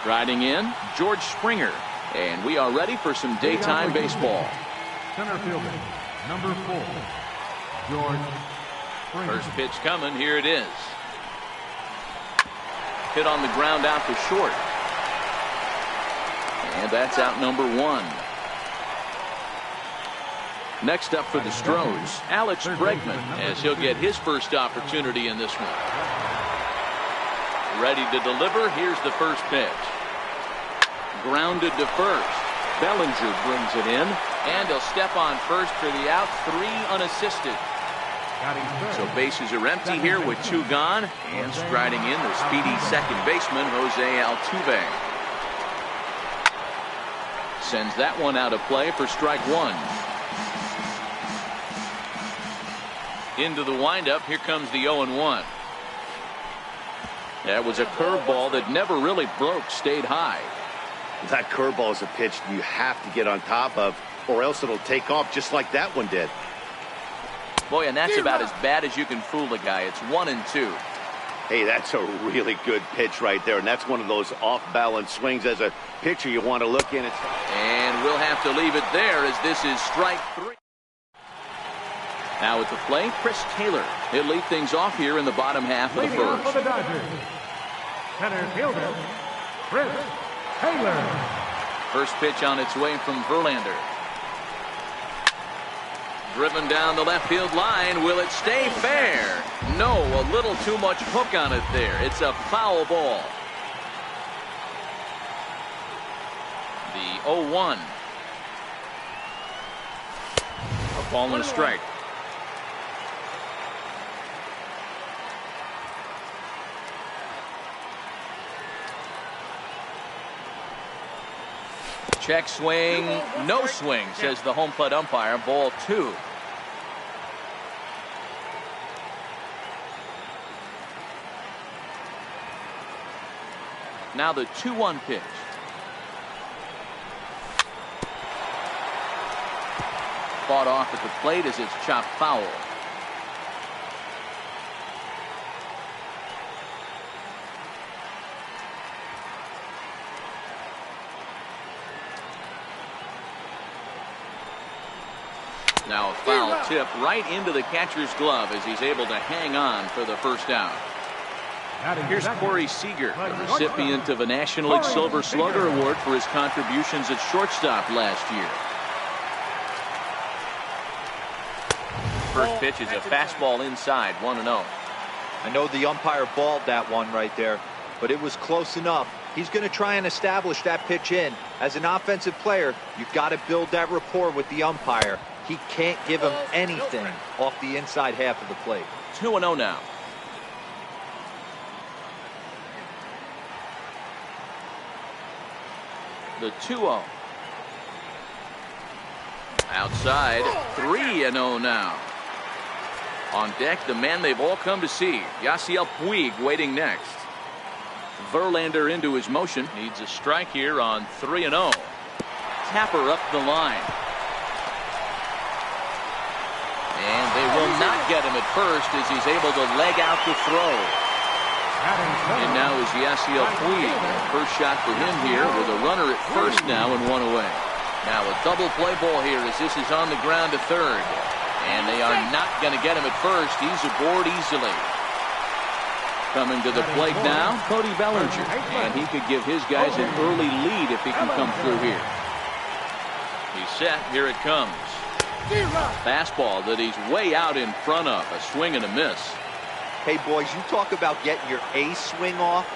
Striding in, George Springer. And we are ready for some daytime baseball. Center fielder, number 4, George Springer. First pitch coming. Here it is. Hit on the ground out to short. And that's out number 1. Next up for the Stros, Alex Bregman, as he'll get his first opportunity in this one. Ready to deliver. Here's the first pitch. Grounded to first. Bellinger brings it in, and he'll step on first for the out. 3 unassisted. So bases are empty here with 2 gone, and striding in the speedy second baseman, Jose Altuve. Sends that one out of play for strike 1. Into the windup. Here comes the 0-1. That was a curveball that never really broke, stayed high. That curveball is a pitch you have to get on top of, or else it'll take off just like that one did. Boy, and that's about as bad as you can fool a guy. It's 1-2. Hey, that's a really good pitch right there, and that's one of those off-balance swings. As a pitcher, you want to look in. And we'll have to leave it there as this is strike 3. Now at the plate, Chris Taylor. He'll lead things off here in the bottom half of the first. For the Dodgers, center fielder, Chris Taylor. First pitch on its way from Verlander. Driven down the left field line. Will it stay fair? No, a little too much hook on it there. It's a foul ball. The 0-1. A ball and a strike. Check swing, no swing, says the home plate umpire. Ball 2. Now the 2-1 pitch. Fought off at the plate as it's chopped foul. Now a foul tip right into the catcher's glove as he's able to hang on for the first out. Here's Corey Seager, the recipient of a National League Silver Slugger Award for his contributions at shortstop last year. First pitch is a fastball inside, 1-0. I know the umpire balled that one right there, but it was close enough. He's going to try and establish that pitch in. As an offensive player, you've got to build that rapport with the umpire. He can't give him anything off the inside half of the plate. 2-0 now. The 2-0. Outside, 3-0 now. On deck, the man they've all come to see, Yasiel Puig, waiting next. Verlander into his motion. Needs a strike here on 3-0. Tapper up the line. And they will not get him at first as he's able to leg out the throw. And now is Yasiel Puig. First shot for him here with a runner at first now and 1 away. Now a double play ball here as this is on the ground to third. And they are not going to get him at first. He's aboard easily. Coming to the plate now, Cody Bellinger. And he could give his guys an early lead if he can come through here. He's set. Here it comes. Fastball that he's way out in front of. A swing and a miss. Hey, boys, you talk about getting your ace swing off.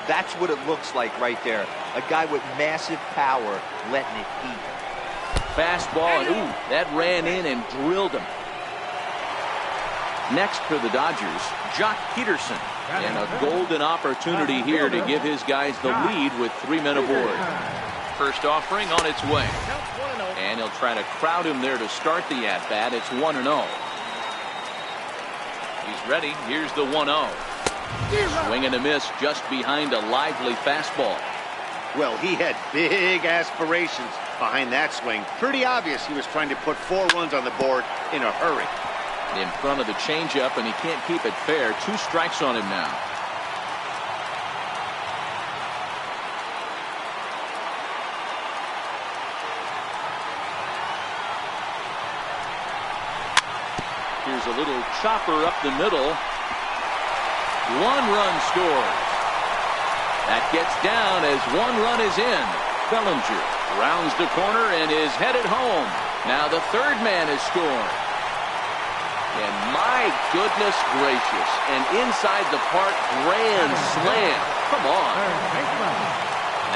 That's what it looks like right there. A guy with massive power letting it eat. Fastball, and ooh, that ran in and drilled him. Next for the Dodgers, Jock Peterson. And a golden opportunity here to give his guys the lead with 3 men aboard. First offering on its way. And he'll try to crowd him there to start the at-bat. It's 1-0. He's ready. Here's the 1-0. Swing and a miss just behind a lively fastball. Well, he had big aspirations behind that swing. Pretty obvious he was trying to put 4 runs on the board in a hurry. In front of the changeup, and he can't keep it fair. 2 strikes on him now. Here's a little chopper up the middle. 1 run scored. That gets down as 1 run is in. Bellinger rounds the corner and is headed home. Now the 3rd man has scored. And my goodness gracious, an inside the park grand slam. Come on.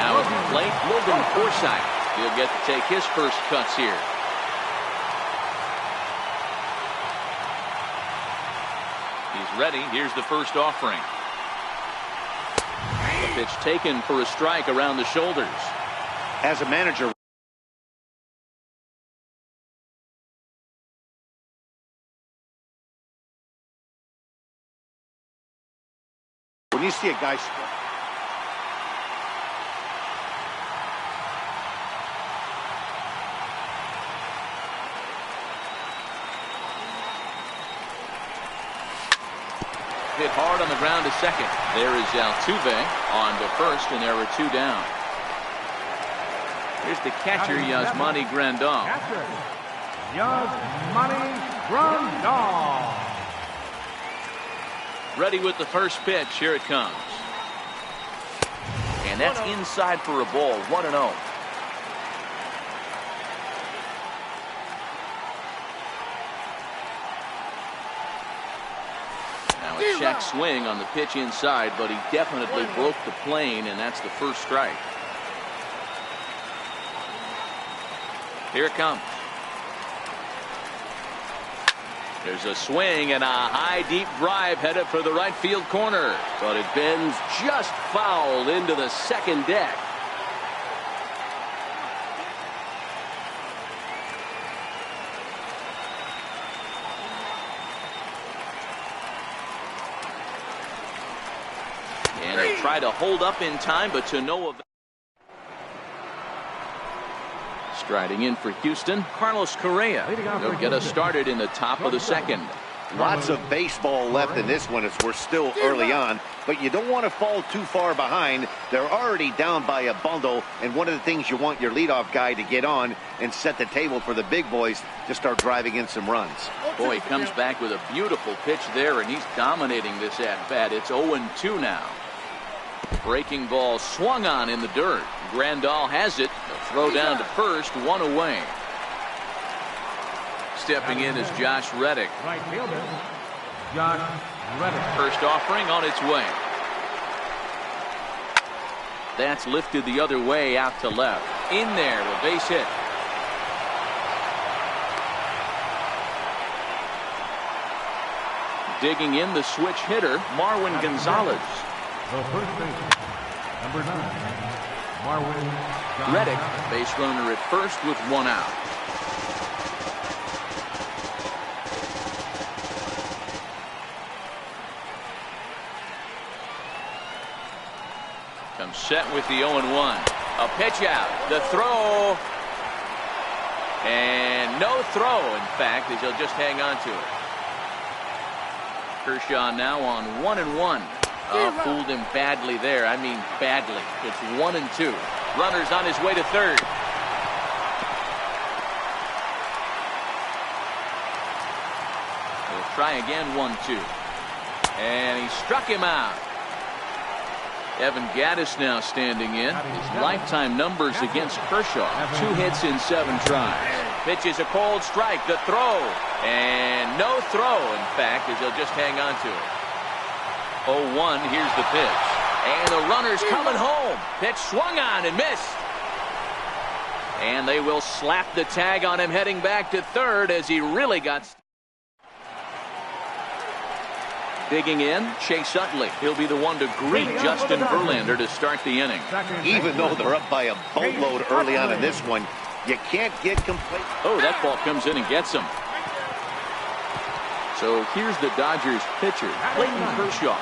Now at the plate, Logan Forsythe. He'll get to take his first cuts here. He's ready. Here's the first offering. The pitch taken for a strike around the shoulders. As a manager, when you see a guy hit hard on the ground to second. There is Altuve on to first, and there are 2 down. Here's the catcher, Yasmani Grandal. Yasmani Grandal. Ready with the first pitch. Here it comes. And that's inside for a ball. 1-0. Now a check swing on the pitch inside, but he definitely broke the plane, and that's the first strike. Here it comes. There's a swing and a high deep drive headed for the right field corner, but it bends just foul into the second deck. And they try to hold up in time, but to no avail. Striding in for Houston, Carlos Correa. They'll get us started in the top of the second. Lots of baseball left in this one as we're still early on, but you don't want to fall too far behind. They're already down by a bundle, and one of the things you want your leadoff guy to get on and set the table for the big boys to start driving in some runs. Boy, he comes back with a beautiful pitch there, and he's dominating this at-bat. It's 0-2 now. Breaking ball swung on in the dirt. Grandal has it. A throw down to first, 1 away. Stepping in is Josh Reddick. Right fielder, Josh Reddick. First offering on its way. That's lifted the other way out to left. In there, a base hit. Digging in the switch hitter, Marwin Gonzalez. The first baseman, number 9, Marwin Gonzalez. Reddick, base runner at first with 1 out. Comes set with the 0-1. A pitch out. The throw. And no throw, in fact, as he'll just hang on to it. Kershaw now on 1-1. Fooled him badly there. I mean badly. It's 1-2. Runners on his way to third. He'll try again, 1-2. And he struck him out. Evan Gattis now standing in. His lifetime numbers against Kershaw. 2 hits in 7 tries. Pitch is a cold strike. The throw. And no throw, in fact, as he'll just hang on to it. 0-1. Here's the pitch. And the runner's coming home. Pitch swung on and missed. And they will slap the tag on him heading back to third as he really got. Digging in, Chase Utley. He'll be the one to greet Justin Verlander to start the inning. Even though they're up by a boatload early on in this one, you can't get complete. Oh, that ball comes in and gets him. So here's the Dodgers pitcher, Clayton Kershaw.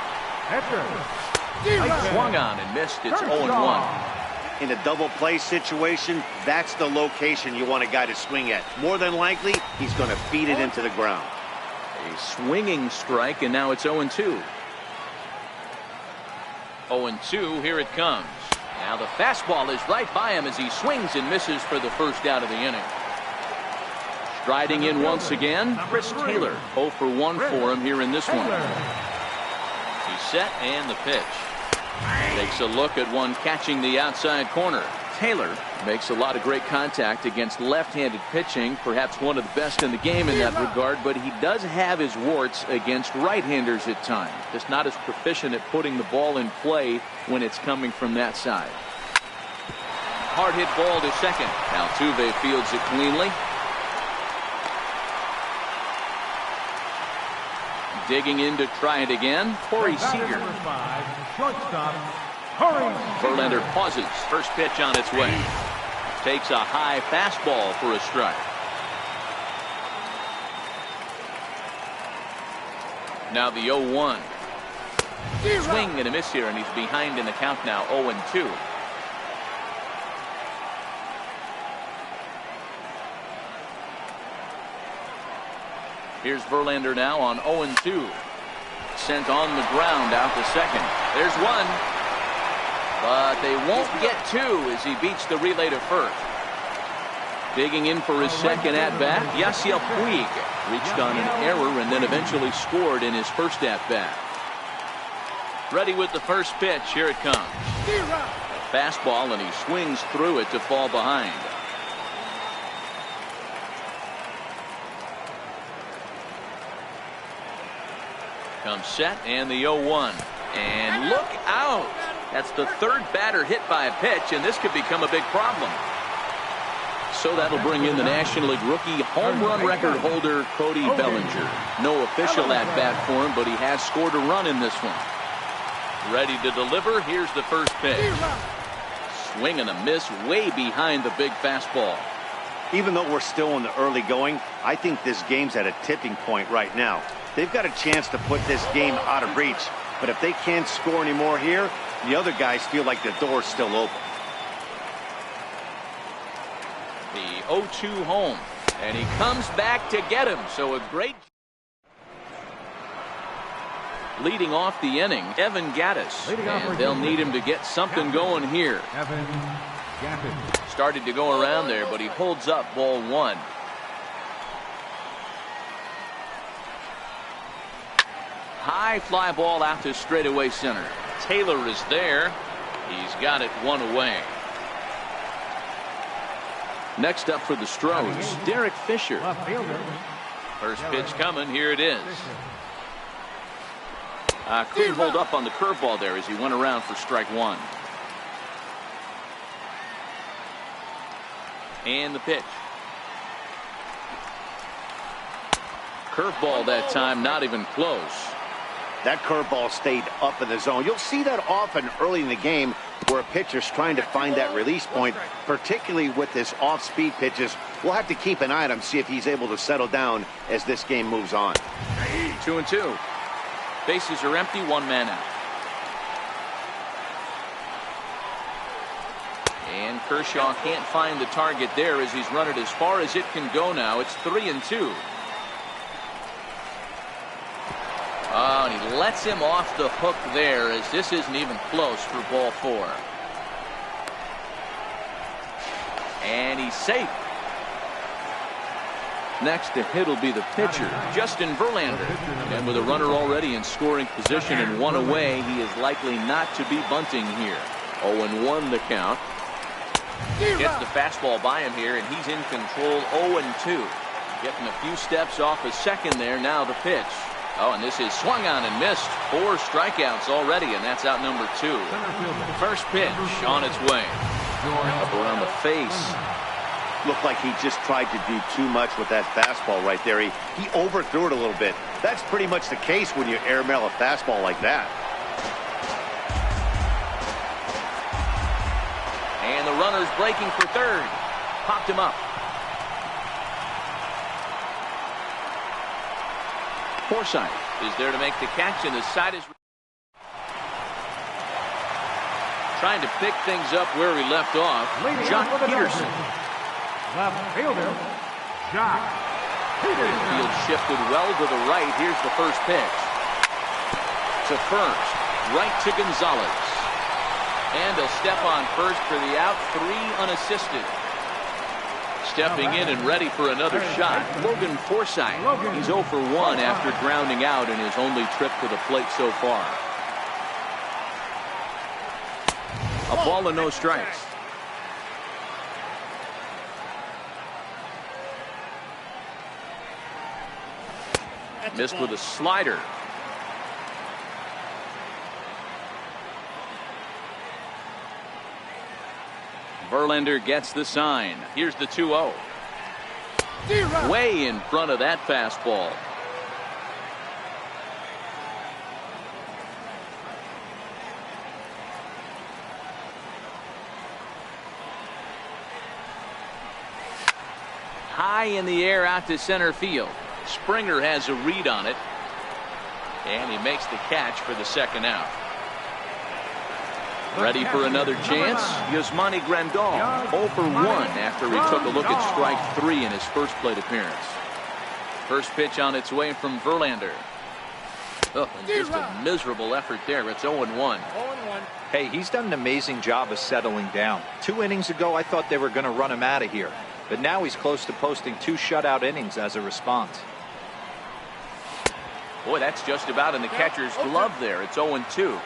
Swung on and missed. It's 0-1. In a double play situation, that's the location you want a guy to swing at. More than likely, he's going to feed it into the ground. A swinging strike, and now it's 0-2. 0-2, here it comes. Now the fastball is right by him as he swings and misses for the first out of the inning. Striding in once again, Chris Taylor. 0 for 1 for him here in this one. He's set and the pitch. Takes a look at one catching the outside corner. Taylor makes a lot of great contact against left-handed pitching, perhaps one of the best in the game in that regard, but he does have his warts against right-handers at times. Just not as proficient at putting the ball in play when it's coming from that side. Hard hit ball to second. Altuve fields it cleanly. Digging in to try it again. Corey Seager. Verlander pauses. First pitch on its way. Takes a high fastball for a strike. Now the 0-1. Swing and a miss here, and he's behind in the count now, 0-2. Here's Verlander now on 0-2. Sent on the ground out to second. There's one. But they won't get two as he beats the relay to first. Digging in for his second at-bat, Yasiel Puig reached on an error and then eventually scored in his first at-bat. Ready with the first pitch. Here it comes. A fastball, and he swings through it to fall behind. Comes set and the 0-1. And look out. That's the third batter hit by a pitch, and this could become a big problem. So that'll bring in the National League rookie home run record holder Cody Bellinger. No official at-bat for him, but he has scored a run in this one. Ready to deliver. Here's the first pitch. Swing and a miss way behind the big fastball. Even though we're still in the early going, I think this game's at a tipping point right now. They've got a chance to put this game out of reach. But if they can't score anymore here, the other guys feel like the door's still open. The 0-2 home. And he comes back to get him. So a great... Leading off the inning, Evan Gattis. And they'll need him to get something going here. Evan Gattis. Started to go around there, but he holds up ball one. High fly ball out to straightaway center. Taylor is there. He's got it one away. Next up for the Stros, Derek Fisher. First pitch coming. Here it is. Couldn't hold up on the curveball there as he went around for strike one. And the pitch. Curveball that time, not even close. That curveball stayed up in the zone. You'll see that often early in the game where a pitcher's trying to find that release point, particularly with this off-speed pitches. We'll have to keep an eye on him, see if he's able to settle down as this game moves on. 2-2. Bases are empty, one man out. And Kershaw can't find the target there as he's run it as far as it can go now. It's 3-2. Oh, and he lets him off the hook there as this isn't even close for ball four. And he's safe. Next to hit will be the pitcher, Justin Verlander. And with a runner already in scoring position and one away, he is likely not to be bunting here. 0-1 the count. Gets the fastball by him here, and he's in control. 0-2. Getting a few steps off a second there. Now the pitch. Oh, and this is swung on and missed. 4 strikeouts already, and that's out number 2. First pitch on its way. Up around the face. Looked like he just tried to do too much with that fastball right there. He overthrew it a little bit. That's pretty much the case when you airmail a fastball like that. And the runner's breaking for third. Popped him up. Forsythe is there to make the catch, and the side is trying to pick things up where he left off. Jock Peterson. Left fielder, Jock Peterson. Field shifted well to the right. Here's the first pitch. To first, right to Gonzalez. And he'll step on first for the out, 3 unassisted. Stepping in and ready for another shot, Logan Forsythe. He's 0 for 1 after grounding out in his only trip to the plate so far. A ball and no strikes. Missed with a slider. Verlander gets the sign. Here's the 2-0. Way in front of that fastball. High in the air out to center field. Springer has a read on it, and he makes the catch for the second out. Ready for another chance? Yasmani Grandal, 0 for 1 after he took a look at strike 3 in his first plate appearance. First pitch on its way from Verlander. Oh, and just a miserable effort there. It's 0-1. Hey, he's done an amazing job of settling down. 2 innings ago, I thought they were going to run him out of here. But now he's close to posting 2 shutout innings as a response. Boy, that's just about in the catcher's glove there. It's 0-2.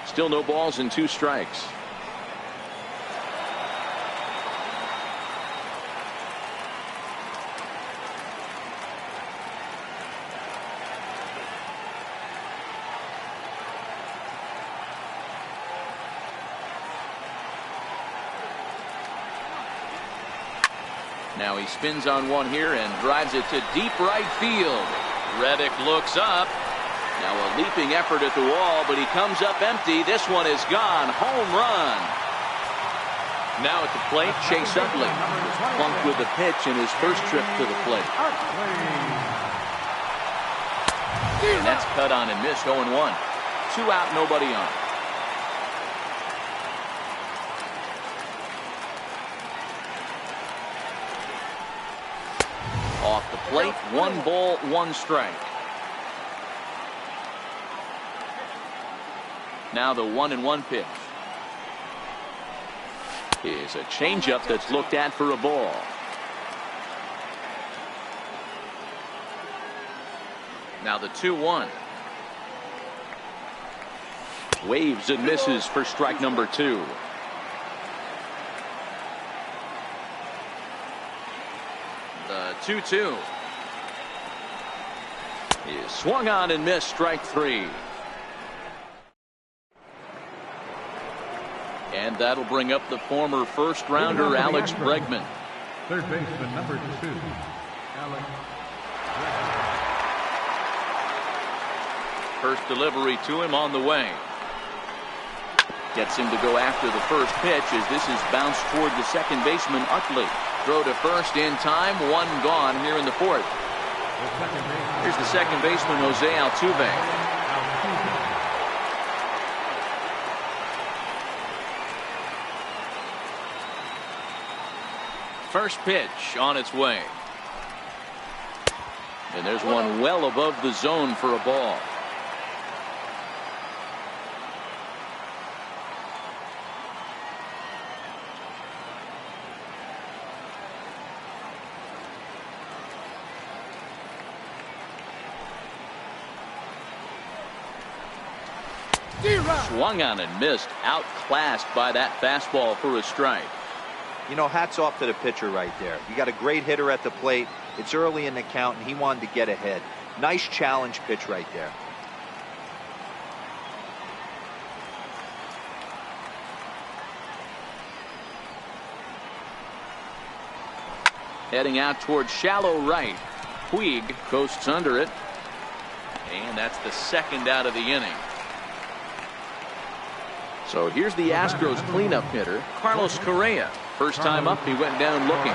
Still no balls and 2 strikes. Now he spins on one here and drives it to deep right field. Reddick looks up. Now a leaping effort at the wall, but he comes up empty. This one is gone. Home run. Now at the plate, Chase Utley was plunked with a pitch in his first trip to the plate. And that's cut on and missed. 0-1. 2 out, nobody on. Off the plate, 1 ball, 1 strike. Now the 1-1 pitch is a changeup that's looked at for a ball. Now the 2-1. Waves and misses for strike number 2. The 2-2 is swung on and missed. Strike 3. And that'll bring up the former first rounder Alex Bregman. Third baseman number 2, Alex Bregman. First delivery to him on the way. Gets him to go after the first pitch as this is bounced toward the second baseman Utley. Throw to first in time. 1 gone here in the 4th. Here's the second baseman Jose Altuve. First pitch on its way. And there's one well above the zone for a ball. Swung on and missed. Outclassed by that fastball for a strike. You know, hats off to the pitcher right there. You got a great hitter at the plate. It's early in the count, and he wanted to get ahead. Nice challenge pitch right there. Heading out towards shallow right. Puig coasts under it. And that's the second out of the inning. So here's the Astros cleanup hitter, Carlos Correa. First time up, he went down looking.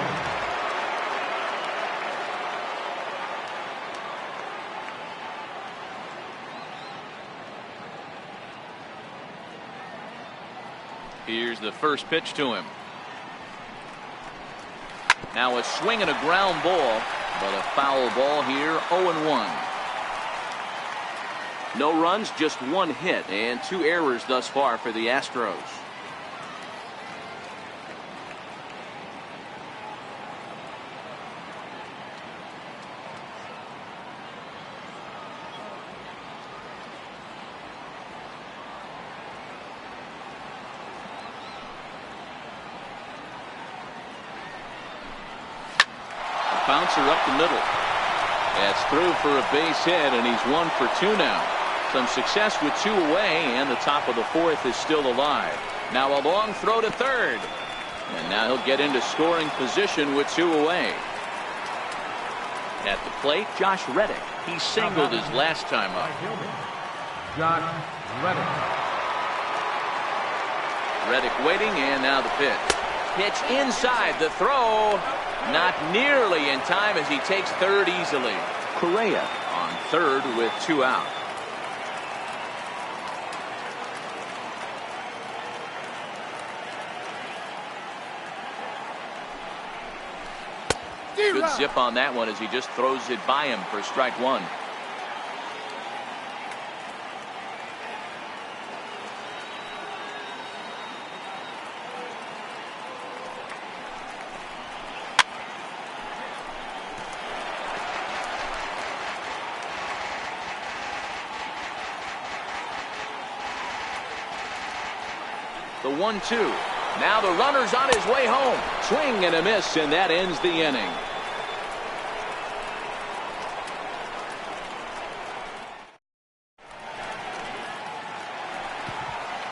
Here's the first pitch to him. Now a swing and a ground ball, but a foul ball here, 0-1. No runs, just one hit, and 2 errors thus far for the Astros. Bouncer up the middle. That's through for a base hit, and he's 1 for 2 now. Some success with 2 away, and the top of the 4th is still alive. Now a long throw to third. And now he'll get into scoring position with 2 away. At the plate, Josh Reddick. He singled his last time up. Josh Reddick. Reddick waiting, and now the pitch. Pitch inside, the throw. Not nearly in time as he takes third easily. Correa on third with 2 out. Good zip on that one as he just throws it by him for strike 1. The 1-2. Now the runner's on his way home. Swing and a miss, and that ends the inning.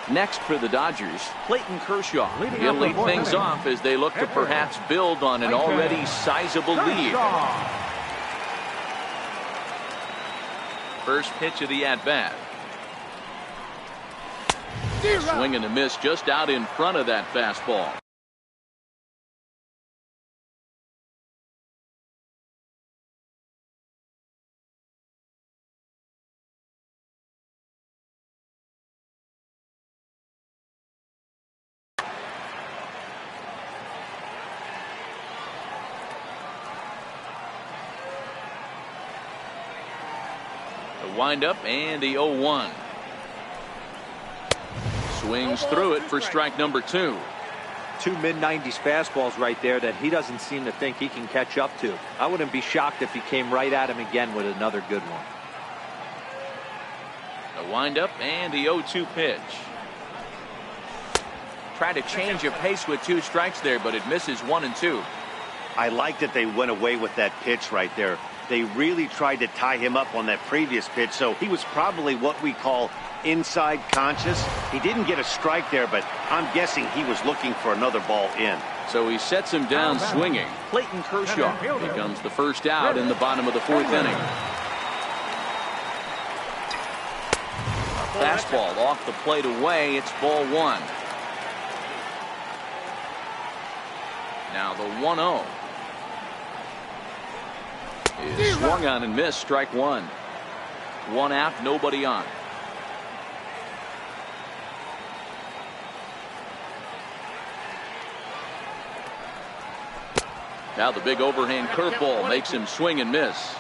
Next for the Dodgers, Clayton Kershaw. He'll lead things off as they look to perhaps build on an already sizable lead. First pitch of the at-bat. Swing and a miss just out in front of that fastball. The windup and the 0-1. Swings through it for strike number 2. 2 mid-90s fastballs right there that he doesn't seem to think he can catch up to. I wouldn't be shocked if he came right at him again with another good one. The windup and the 0-2 pitch. Tried to change a pace with 2 strikes there, but it misses 1 and 2. I like that they went away with that pitch right there. They really tried to tie him up on that previous pitch, so he was probably what we call inside conscious. He didn't get a strike there, but I'm guessing he was looking for another ball in. So he sets him down swinging. Clayton Kershaw becomes the first out in the bottom of the 4th inning. A fastball off the plate away. It's ball 1. Now the 1-0 is swung on and missed. Strike 1. 1 out, nobody on. Now the big overhand curveball makes him swing and miss.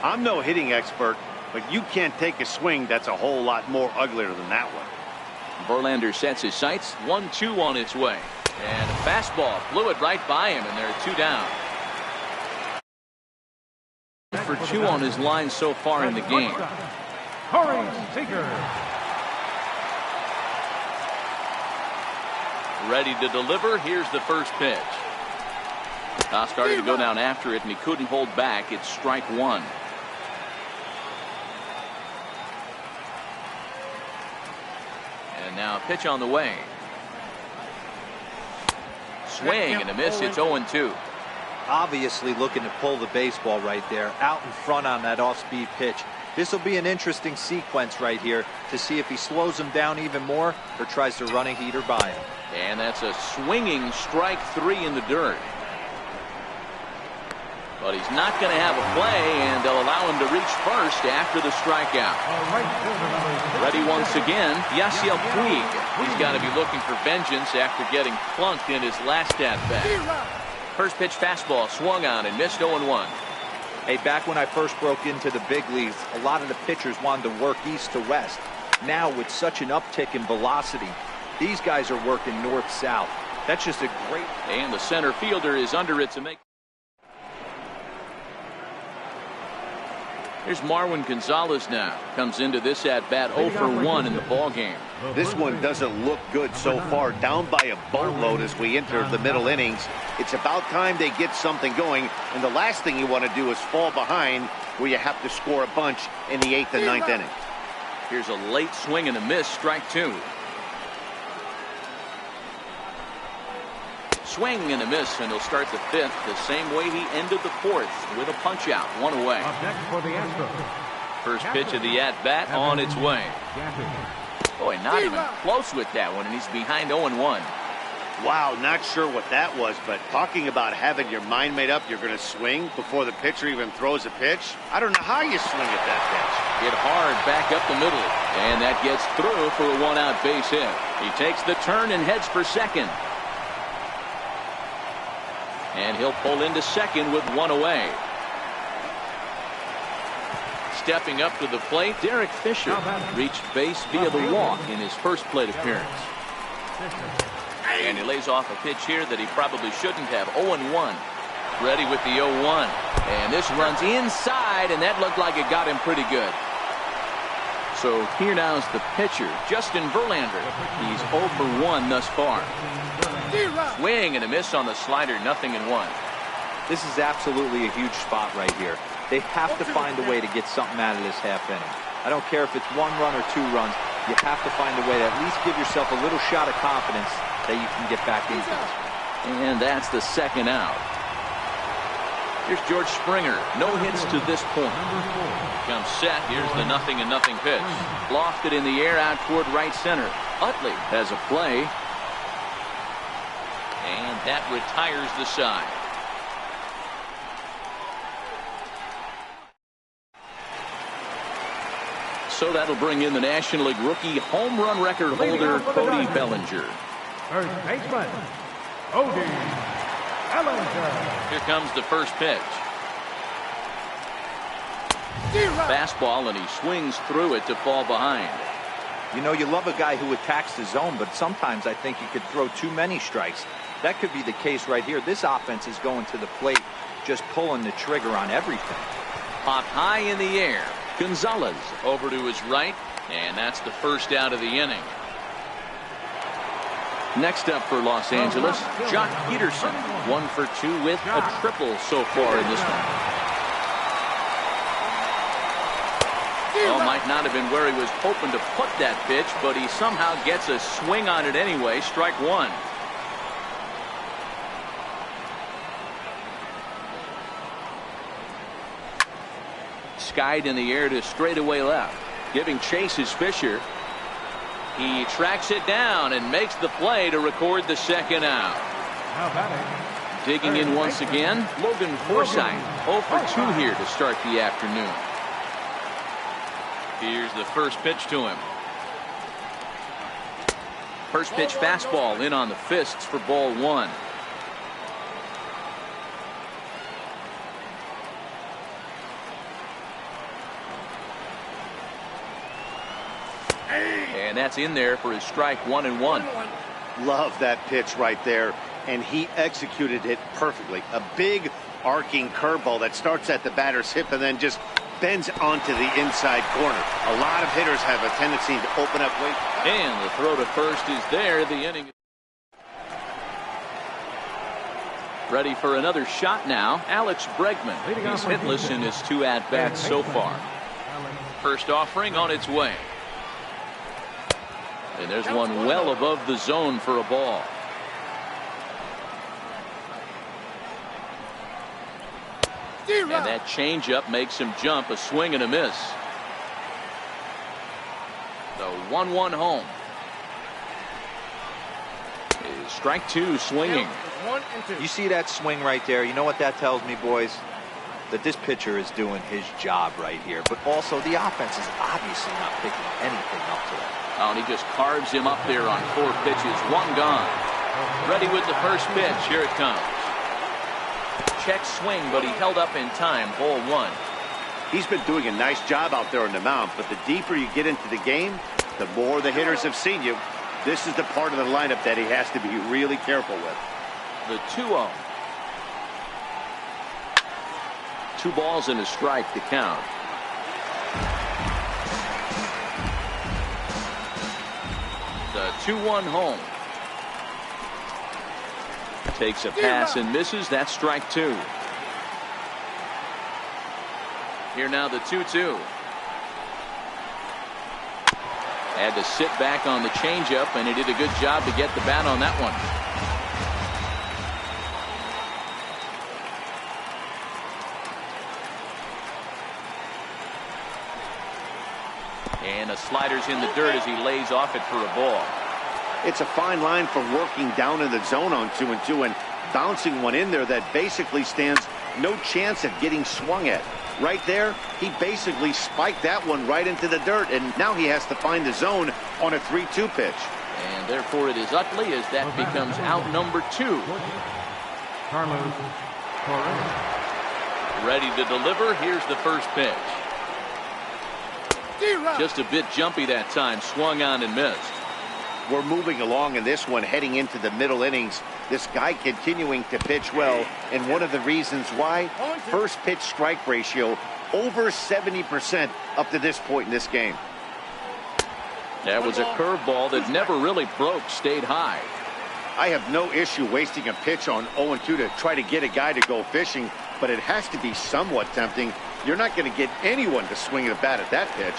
I'm no hitting expert, but you can't take a swing that's a whole lot more uglier than that one. Verlander sets his sights. 1-2 on its way. And a fastball flew it right by him, and there are 2 down. For 2 on his line so far in the game. Ready to deliver. Here's the first pitch. Started to go down after it, and he couldn't hold back. It's strike 1. And now a pitch on the way. Swing and a miss. It's 0-2. Obviously looking to pull the baseball right there, out in front on that off-speed pitch. This will be an interesting sequence right here to see if he slows him down even more or tries to run a heater by him. And that's a swinging strike 3 in the dirt. But he's not going to have a play, and they'll allow him to reach first after the strikeout. Ready once again, Yasiel Puig. He's got to be looking for vengeance after getting plunked in his last at-bat. First pitch fastball swung on and missed 0-1. Hey, back when I first broke into the big leagues, a lot of the pitchers wanted to work east to west. Now, with such an uptick in velocity, these guys are working north-south. That's just a great... And the center fielder is under it to make... Here's Marwin Gonzalez now. Comes into this at-bat 0 for 1 in the ballgame. This one doesn't look good so far. Down by a boatload as we enter the middle innings. It's about time they get something going. And the last thing you want to do is fall behind where you have to score a bunch in the 8th and 9th inning. Here's a late swing and a miss. Strike 2. Swing and a miss, and he'll start the 5th the same way he ended the 4th with a punch out, 1 away. First pitch of the at-bat on its way. Boy, not even close with that one, and he's behind 0-1. Wow, not sure what that was, but talking about having your mind made up you're going to swing before the pitcher even throws a pitch. I don't know how you swing at that pitch. Hit hard back up the middle, and that gets through for a 1-out base hit. He takes the turn and heads for second. And he'll pull into second with 1 away. Stepping up to the plate, Derek Fisher reached base via the walk in his first plate appearance. And he lays off a pitch here that he probably shouldn't have. 0-1. Ready with the 0-1. And this runs inside, and that looked like it got him pretty good. So here now's the pitcher, Justin Verlander. He's 0 for 1 thus far. Swing and a miss on the slider, 0-1. This is absolutely a huge spot right here. They have to find a way to get something out of this half inning. I don't care if it's 1 run or 2 runs. You have to find a way to at least give yourself a little shot of confidence that you can get back into this. And that's the 2nd out. Here's George Springer. No hits to this point. Comes set. Here's the 0-0 pitch. Lofted in the air out toward right center. Utley has a play. And that retires the side. So that'll bring in the National League rookie home run record holder, Cody Bellinger. First baseman, Cody Bellinger. Here comes the first pitch. Fastball, and he swings through it to fall behind. You know, you love a guy who attacks the zone, but sometimes I think you could throw too many strikes. That could be the case right here. This offense is going to the plate, just pulling the trigger on everything. Popped high in the air. Gonzalez over to his right, and that's the first out of the inning. Next up for Los Angeles, Jock Peterson, 1 for 2 with a triple so far in this one. Well, might not have been where he was hoping to put that pitch, but he somehow gets a swing on it anyway. Strike 1. Skied in the air to straightaway left. Giving chase is Fisher. He tracks it down and makes the play to record the 2nd out. Digging in once again, Logan Forsythe. 0 for 2 here to start the afternoon. Here's the first pitch to him. First pitch fastball in on the fists for ball 1. And that's in there for his strike 1-1. Love that pitch right there, and he executed it perfectly. A big arcing curveball that starts at the batter's hip and then just bends onto the inside corner. A lot of hitters have a tendency to open up late. And the throw to first is there. The inning. Ready for another shot now. Alex Bregman. He's hitless in his 2 at-bats so far. First offering on its way. And there's one well above the zone for a ball. And that changeup makes him jump. A swing and a miss. The 1-1 home. Is strike 2 swinging. You see that swing right there? You know what that tells me, boys? That this pitcher is doing his job right here. But also the offense is obviously not picking anything up to that. Oh, and he just carves him up there on 4 pitches. 1 gone. Ready with the first pitch. Here it comes. check swing, but he held up in time. Ball one. He's been doing a nice job out there on the mound, but the deeper you get into the game, the more the hitters have seen you. This is the part of the lineup that he has to be really careful with. The 2-0. 2 balls and a strike to count. The 2-1 home. Takes a pass and misses. That's strike 2. Here now the 2-2. Had to sit back on the changeup, and he did a good job to get the bat on that one. And a slider's in the dirt as he lays off it for a ball. It's a fine line for working down in the zone on 2-2 and bouncing one in there that basically stands no chance of getting swung at. Right there, he basically spiked that one right into the dirt, and now he has to find the zone on a 3-2 pitch. And therefore it is Utley as that becomes out number 2. Carlos Torres. Ready to deliver. Here's the first pitch. Just a bit jumpy that time. Swung on and missed. We're moving along in this one, heading into the middle innings. This guy continuing to pitch well, and one of the reasons why, first pitch strike ratio over 70% up to this point in this game. That was a curveball that never really broke, stayed high. I have no issue wasting a pitch on 0-2 to try to get a guy to go fishing, but it has to be somewhat tempting. You're not going to get anyone to swing a bat at that pitch.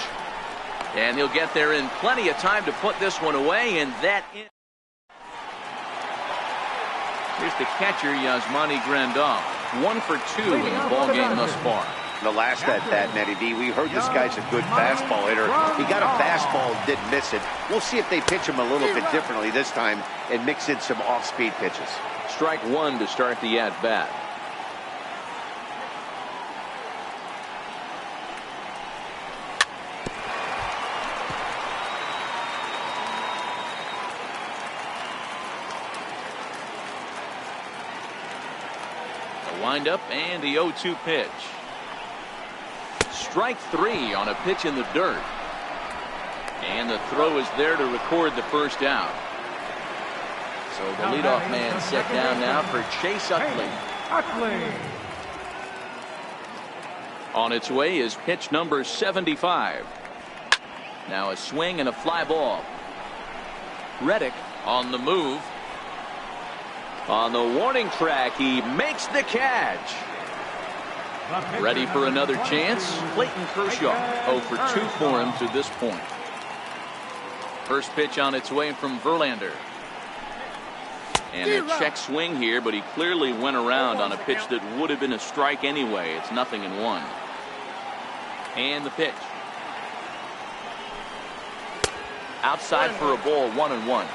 And he'll get there in plenty of time to put this one away, and that in. Here's the catcher, Yasmani Grandal. 1 for 2 in the ball game thus far. The last at bat, Nettie B, we heard this guy's a good fastball hitter. He got a fastball and didn't miss it. We'll see if they pitch him a little bit differently this time and mix in some off-speed pitches. Strike 1 to start the at-bat. Windup and the 0-2 pitch. Strike 3 on a pitch in the dirt. And the throw is there to record the first out. So the leadoff man set down now for Chase Utley. On its way is pitch number 75. Now a swing and a fly ball. Reddick on the move. On the warning track, he makes the catch. Ready for another chance? Clayton Kershaw, 0 for 2 for him to this point. First pitch on its way from Verlander. And a check swing here, but he clearly went around on a pitch that would have been a strike anyway. It's 0-1. And the pitch. Outside for a ball, 1-1.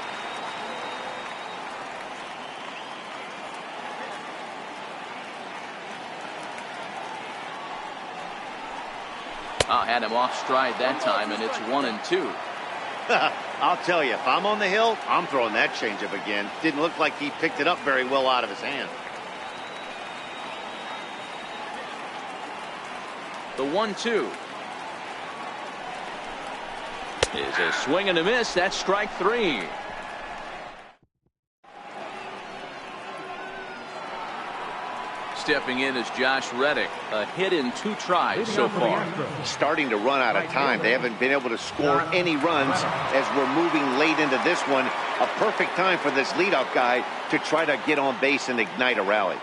Had him off stride that time, and it's 1-2. I'll tell you, if I'm on the hill, I'm throwing that changeup again. Didn't look like he picked it up very well out of his hand. The 1-2 is a swing and a miss. That's strike 3. Stepping in is Josh Reddick. A hit in 2 tries so far. Starting to run out of time. They haven't been able to score any runs as we're moving late into this one. A perfect time for this leadoff guy to try to get on base and ignite a rally.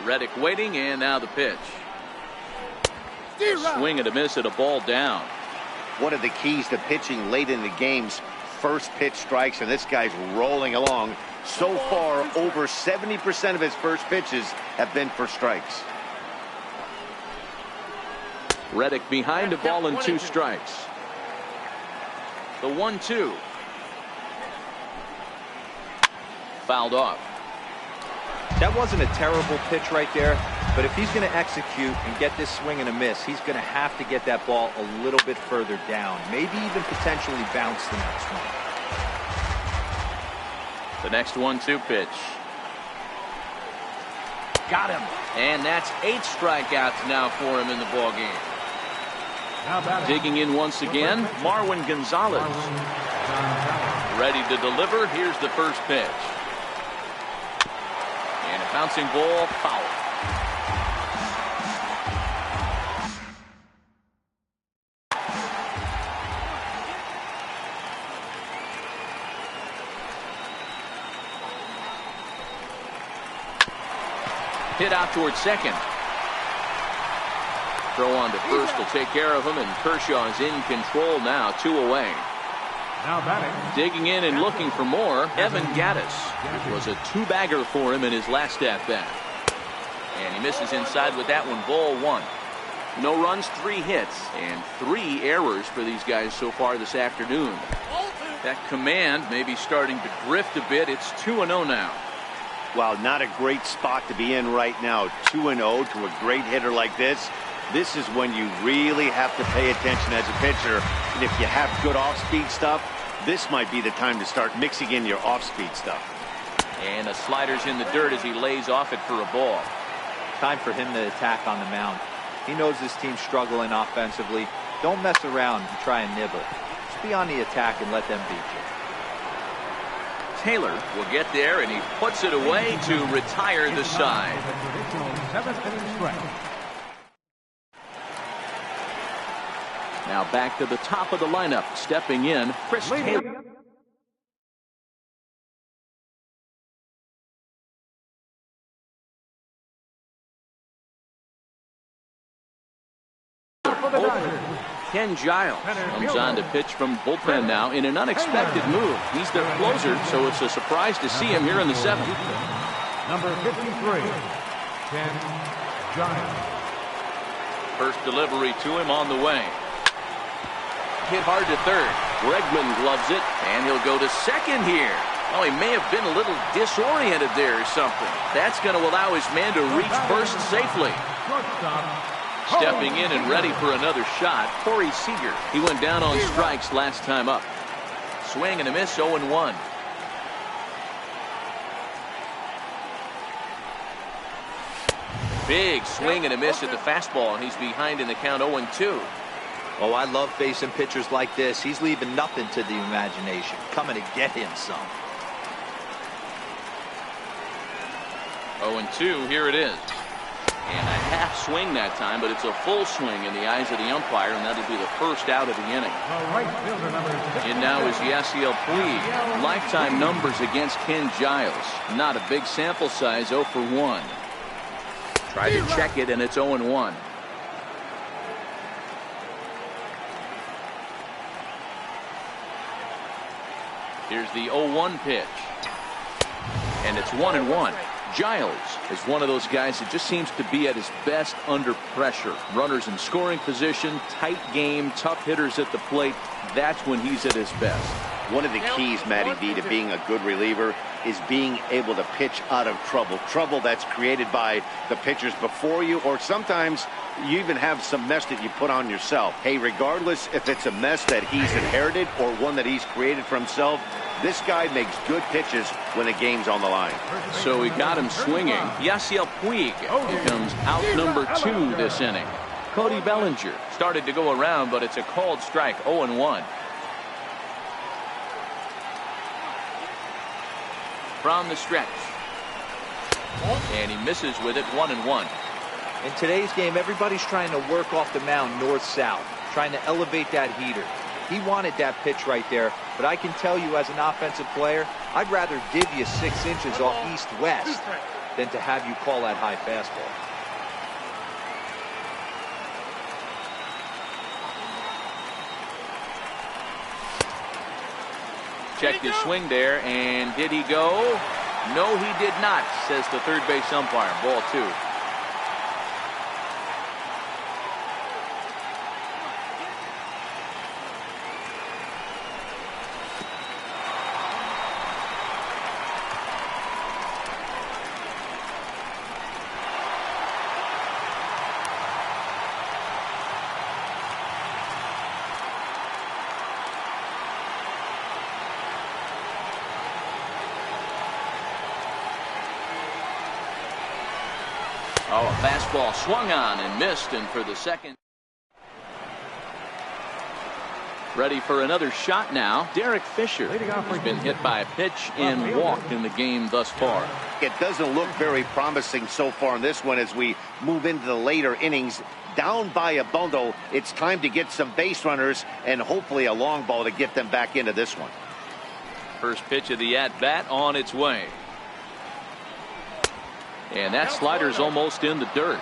Reddick waiting, and now the pitch. A swing and a miss at a ball down. One of the keys to pitching late in the game's first pitch strikes, and this guy's rolling along. So far, over 70% of his first pitches have been for strikes. Reddick behind a ball and 2 strikes. The 1-2. Fouled off. That wasn't a terrible pitch right there, but if he's going to execute and get this swing and a miss, he's going to have to get that ball a little bit further down, maybe even potentially bounce the next one. The next 1-2 pitch. Got him. And that's 8 strikeouts now for him in the ballgame. Digging in once again, Marwin Gonzalez. Ready to deliver. Here's the first pitch. And a bouncing ball, foul. Hit out towards second. Throw on to first will take care of him, and Kershaw is in control now, 2 away. Now batting. Digging in and looking for more, Evan Gattis. It was a 2-bagger for him in his last at-bat. And he misses inside with that one, ball 1. No runs, 3 hits, and 3 errors for these guys so far this afternoon. That command may be starting to drift a bit. It's 2-0 now. Wow, not a great spot to be in right now. 2-0 to a great hitter like this. This is when you really have to pay attention as a pitcher. And if you have good off-speed stuff, this might be the time to start mixing in your off-speed stuff. And the slider's in the dirt as he lays off it for a ball. Time for him to attack on the mound. He knows this team's struggling offensively. Don't mess around and try and nibble. Just be on the attack and let them beat you. Taylor will get there, and he puts it away to retire the side. Now back to the top of the lineup. Stepping in, Chris Taylor. Ken Giles comes on to pitch from bullpen now in an unexpected move. He's their closer, so it's a surprise to see him here in the 7th. Number 53, Ken Giles. First delivery to him on the way. Hit hard to third. Bregman gloves it, and he'll go to second here. Oh, he may have been a little disoriented there or something. That's going to allow his man to reach first safely. Stepping in and ready for another shot, Corey Seager. He went down on strikes last time up. Swing and a miss, 0-1. Big swing and a miss at the fastball, and he's behind in the count, 0-2. Oh, I love facing pitchers like this. He's leaving nothing to the imagination. Coming to get him some. 0-2, here it is. And a half swing that time, but it's a full swing in the eyes of the umpire, and that'll be the first out of the inning. And now is Yasiel Puig. Lifetime numbers against Ken Giles. Not a big sample size, 0 for 1. Try to check it, and it's 0-1. Here's the 0-1 pitch. And it's 1-1. Giles is one of those guys that just seems to be at his best under pressure. Runners in scoring position, tight game, tough hitters at the plate. That's when he's at his best. One of the keys, Matty V, to being a good reliever is being able to pitch out of trouble. Trouble that's created by the pitchers before you, or sometimes you even have some mess that you put on yourself. Hey, regardless if it's a mess that he's inherited or one that he's created for himself, this guy makes good pitches when the game's on the line. So he got him swinging. Yasiel Puig becomes out number 2 this inning. Cody Bellinger started to go around, but it's a called strike, 0-1. From the stretch. And he misses with it, 1-1. In today's game, everybody's trying to work off the mound north-south, trying to elevate that heater. He wanted that pitch right there, but I can tell you as an offensive player, I'd rather give you 6 inches off east-west than to have you call that high fastball. Checked his swing there, and did he go? No, he did not, says the third base umpire. Ball 2. Oh, a fastball swung on and missed, and for the second. Ready for another shot now. Derek Fisher has been hit by a pitch and walked in the game thus far. It doesn't look very promising so far in this one as we move into the later innings. Down by a bundle, it's time to get some base runners and hopefully a long ball to get them back into this one. First pitch of the at-bat on its way. And that slider's almost in the dirt.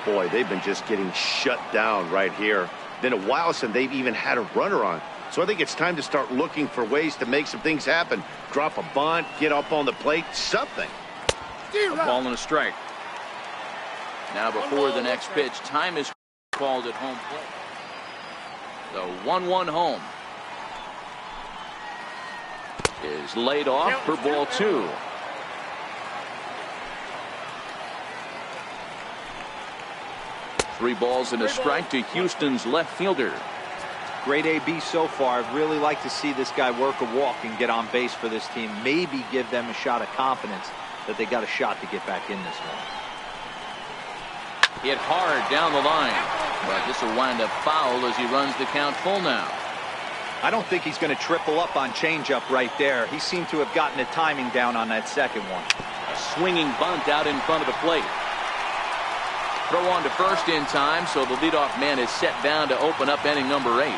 Boy, they've been just getting shut down right here. Been a while since they've even had a runner on. So I think it's time to start looking for ways to make some things happen. Drop a bunt, get up on the plate, something. A ball and a strike. Now before the next pitch, time is called at home plate. The 1-1 home is laid off for ball 2. Three balls and a strike to Houston's left fielder. Great AB so far. I'd really like to see this guy work a walk and get on base for this team. Maybe give them a shot of confidence that they got a shot to get back in this one. Hit hard down the line, but this will wind up foul as he runs the count full now. I don't think he's going to triple up on changeup right there. He seemed to have gotten the timing down on that second one. A swinging bunt out in front of the plate. Throw on to first in time, so the leadoff man is set down to open up inning number 8.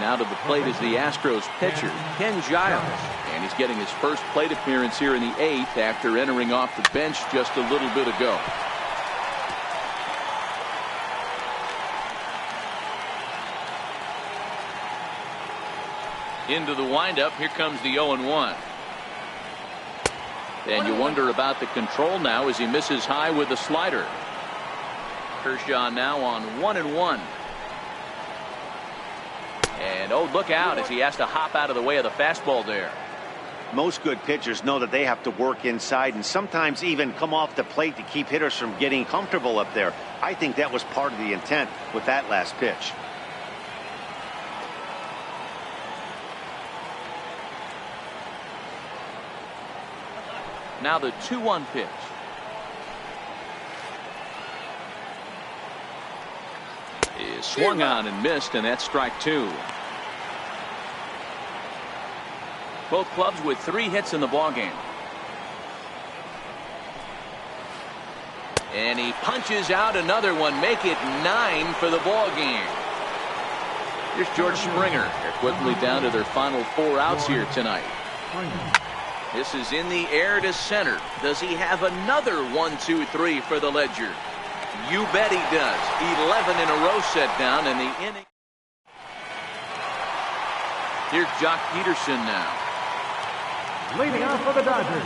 Now to the plate is the Astros pitcher, Ken Giles. And he's getting his first plate appearance here in the 8th after entering off the bench just a little bit ago. Into the windup, here comes the 0-1. And you wonder about the control now as he misses high with the slider. Kershaw now on 1-1. And oh, look out as he has to hop out of the way of the fastball there. Most good pitchers know that they have to work inside and sometimes even come off the plate to keep hitters from getting comfortable up there. I think that was part of the intent with that last pitch. Now the 2-1 pitch. Is swung on and missed, and that's strike 2. Both clubs with 3 hits in the ballgame. And he punches out another one, make it 9 for the ballgame. Here's George Springer. They're quickly down to their final 4 outs here tonight. This is in the air to center. Does he have another 1-2-3 for the Ledger? You bet he does. 11 in a row set down in the inning. Here's Jock Peterson now. Leading off for the Dodgers,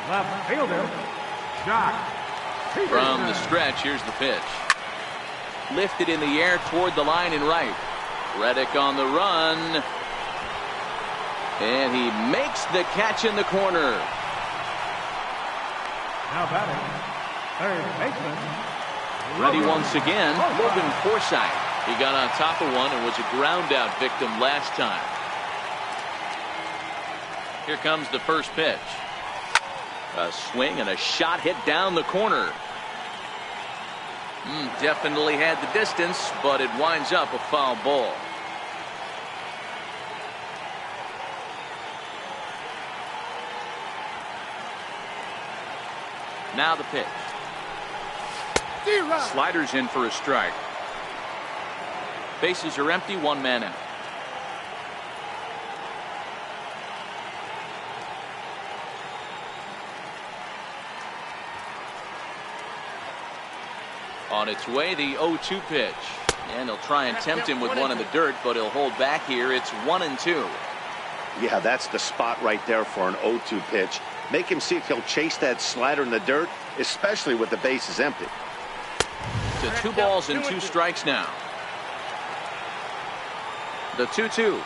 left fielder, Jock Peterson. From the stretch, here's the pitch. Lifted in the air toward the line and right. Reddick on the run. And he makes the catch in the corner. Now batting, third baseman. Ready once again, Logan Forsythe. He got on top of one and was a ground out victim last time. Here comes the first pitch. A swing and a shot hit down the corner. Definitely had the distance, but it winds up a foul ball. Now the pitch. Sliders in for a strike. Bases are empty, 1 man out. On its way, the 0-2 pitch. And they'll try and tempt him with one in the dirt, but he'll hold back here. It's 1-2. Yeah, that's the spot right there for an 0-2 pitch. Make him see if he'll chase that slider in the dirt, especially with the bases empty. To 2 balls and 2 strikes now. The 2-2.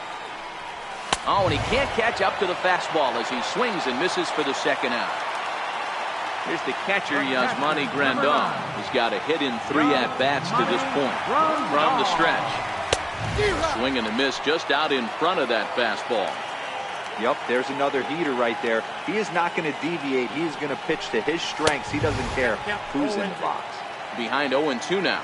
Oh, and he can't catch up to the fastball as he swings and misses for the second out. Here's the catcher, Yasmani Grandal. He's got a hit in 3 at-bats to this point. From the stretch. Swing and a miss just out in front of that fastball. Yep, there's another heater right there. He is not going to deviate. He is going to pitch to his strengths. He doesn't care who's in the box. Behind 0-2 now.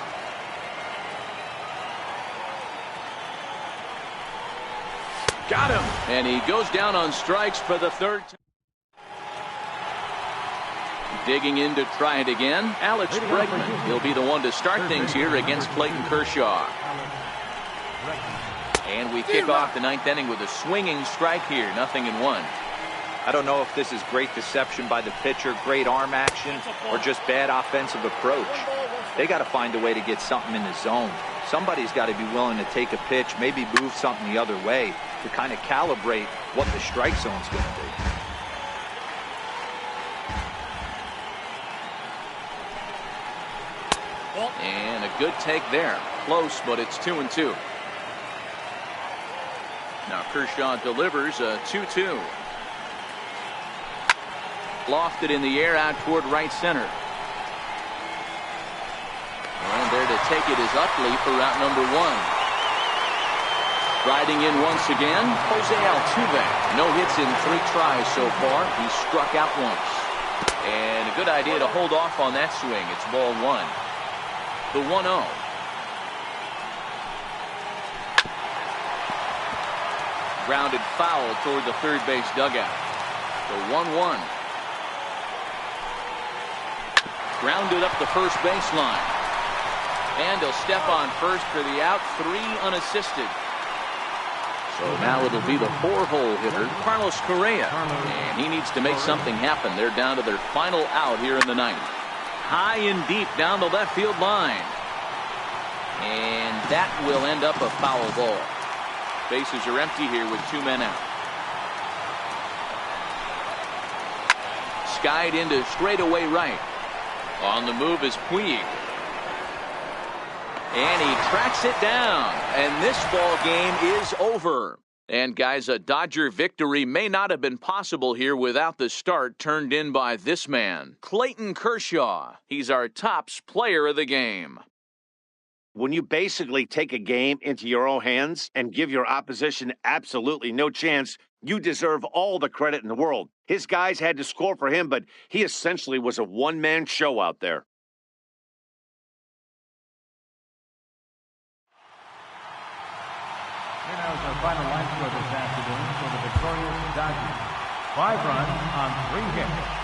Got him. And he goes down on strikes for the third time. Digging in to try it again, Alex Bregman. He'll be the one to start things here against Clayton Kershaw. And we kick off the ninth inning with a swinging strike here, 0-1. I don't know if this is great deception by the pitcher, great arm action, or just bad offensive approach. They got to find a way to get something in the zone. Somebody's got to be willing to take a pitch, maybe move something the other way to kind of calibrate what the strike zone's going to be. And a good take there. Close, but it's 2-2. Now Kershaw delivers a 2-2. Lofted in the air out toward right center. And there to take it is Utley for route number 1. Riding in once again, Jose Altuve. No hits in 3 tries so far. He struck out once. And a good idea to hold off on that swing. It's ball 1. The 1-0. Grounded foul toward the third base dugout. The 1-1. Grounded up the first baseline. And he'll step on first for the out. 3 unassisted. So now it'll be the 4-hole hitter, Carlos Correa. And he needs to make something happen. They're down to their final out here in the ninth. High and deep down the left field line. And that will end up a foul ball. Bases are empty here with 2 men out. Skied into straightaway right. On the move is Puig. And he tracks it down. And this ball game is over. And guys, a Dodger victory may not have been possible here without the start turned in by this man, Clayton Kershaw. He's our tops player of the game. When you basically take a game into your own hands and give your opposition absolutely no chance, you deserve all the credit in the world. His guys had to score for him, but he essentially was a one-man show out there. Here now is our final line score this afternoon for the victorious Dodgers. 5 runs on 3 hits.